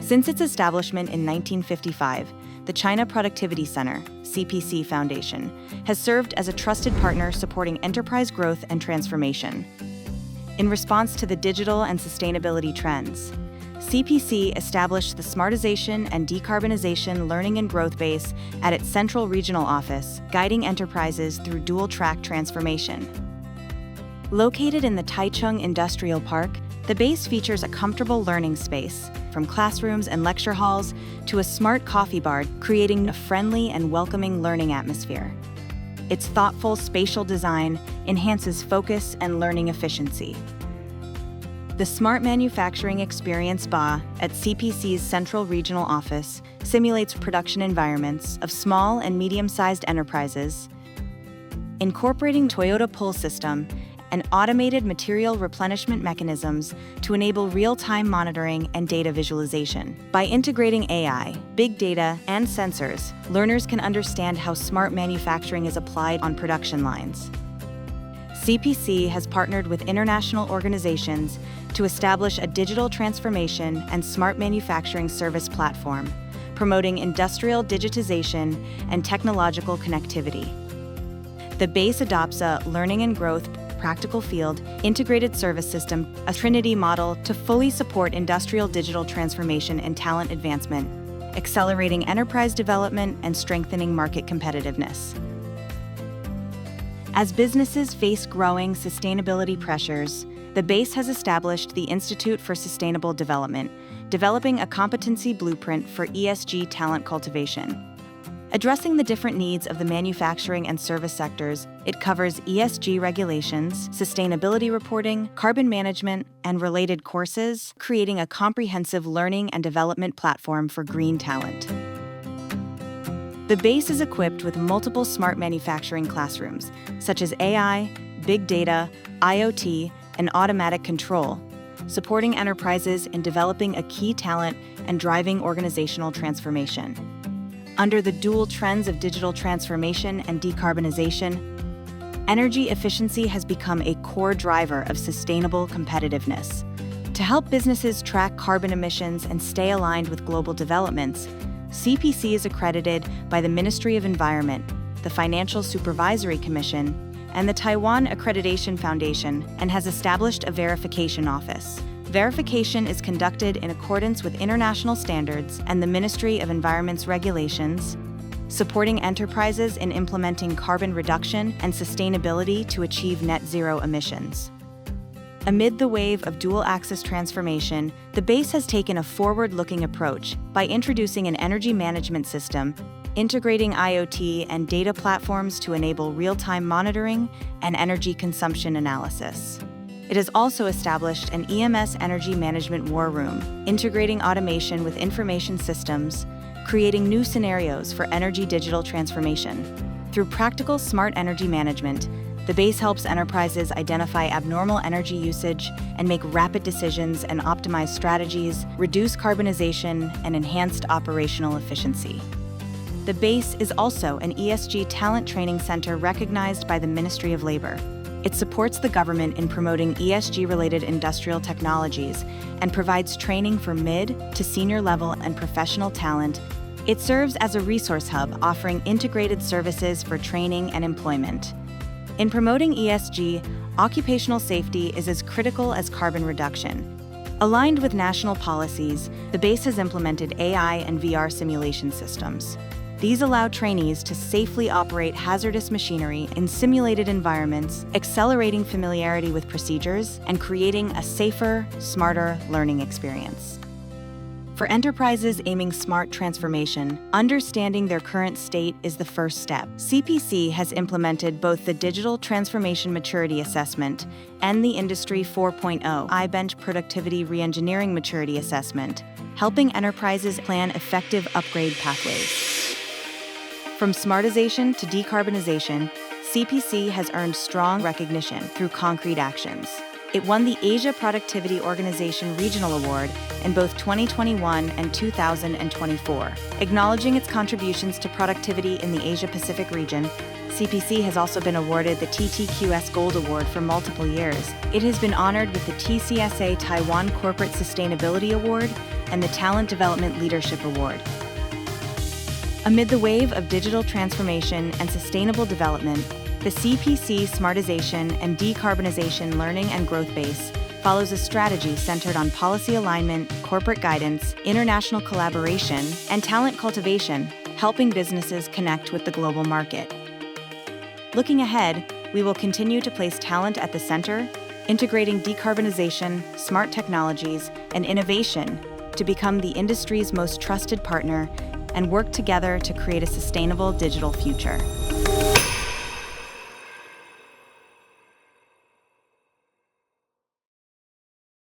Since its establishment in 1955, the China Productivity Center, CPC Foundation, has served as a trusted partner supporting enterprise growth and transformation. In response to the digital and sustainability trends, CPC established the Smartization and Decarbonization Learning and Growth Base at its central regional office, guiding enterprises through dual-track transformation. Located in the Taichung Industrial Park, the base features a comfortable learning space, from classrooms and lecture halls to a smart coffee bar, creating a friendly and welcoming learning atmosphere. Its thoughtful spatial design enhances focus and learning efficiency. The Smart Manufacturing Experience SPA at CPC's Central Regional Office simulates production environments of small and medium-sized enterprises, incorporating Toyota Pull System and automated material replenishment mechanisms to enable real-time monitoring and data visualization. By integrating AI, big data, and sensors, learners can understand how smart manufacturing is applied on production lines. CPC has partnered with international organizations to establish a digital transformation and smart manufacturing service platform, promoting industrial digitization and technological connectivity. The base adopts a learning and growth practical field integrated service system, a Trinity model to fully support industrial digital transformation and talent advancement, accelerating enterprise development and strengthening market competitiveness. As businesses face growing sustainability pressures, the base has established the Institute for Sustainable Development, developing a competency blueprint for ESG talent cultivation. Addressing the different needs of the manufacturing and service sectors, it covers ESG regulations, sustainability reporting, carbon management, and related courses, creating a comprehensive learning and development platform for green talent. The base is equipped with multiple smart manufacturing classrooms, such as AI, big data, IoT, and automatic control, supporting enterprises in developing a key talent and driving organizational transformation. Under the dual trends of digital transformation and decarbonization, energy efficiency has become a core driver of sustainable competitiveness. To help businesses track carbon emissions and stay aligned with global developments, CPC is accredited by the Ministry of Environment, the Financial Supervisory Commission, and the Taiwan Accreditation Foundation, and has established a verification office. Verification is conducted in accordance with international standards and the Ministry of Environment's regulations, supporting enterprises in implementing carbon reduction and sustainability to achieve net zero emissions. Amid the wave of dual-axis transformation, the base has taken a forward-looking approach by introducing an energy management system, integrating IoT and data platforms to enable real-time monitoring and energy consumption analysis. It has also established an EMS energy management war room, integrating automation with information systems, creating new scenarios for energy digital transformation. Through practical smart energy management, the base helps enterprises identify abnormal energy usage and make rapid decisions and optimize strategies, reduce carbonization, and enhanced operational efficiency. The base is also an ESG talent training center recognized by the Ministry of Labor. It supports the government in promoting ESG-related industrial technologies and provides training for mid to senior level and professional talent. It serves as a resource hub offering integrated services for training and employment. In promoting ESG, occupational safety is as critical as carbon reduction. Aligned with national policies, the base has implemented AI and VR simulation systems. These allow trainees to safely operate hazardous machinery in simulated environments, accelerating familiarity with procedures and creating a safer, smarter learning experience. For enterprises aiming smart transformation, understanding their current state is the first step. CPC has implemented both the Digital Transformation Maturity Assessment and the Industry 4.0 iBench Productivity Reengineering Maturity Assessment, helping enterprises plan effective upgrade pathways. From smartization to decarbonization, CPC has earned strong recognition through concrete actions. It won the Asia Productivity Organization Regional Award in both 2021 and 2024. Acknowledging its contributions to productivity in the Asia-Pacific region, CPC has also been awarded the TTQS Gold Award for multiple years. It has been honored with the TCSA Taiwan Corporate Sustainability Award and the Talent Development Leadership Award. Amid the wave of digital transformation and sustainable development, the CPC Smartization and Decarbonization Learning and Growth Base follows a strategy centered on policy alignment, corporate guidance, international collaboration, and talent cultivation, helping businesses connect with the global market. Looking ahead, we will continue to place talent at the center, integrating decarbonization, smart technologies, and innovation to become the industry's most trusted partner and work together to create a sustainable digital future.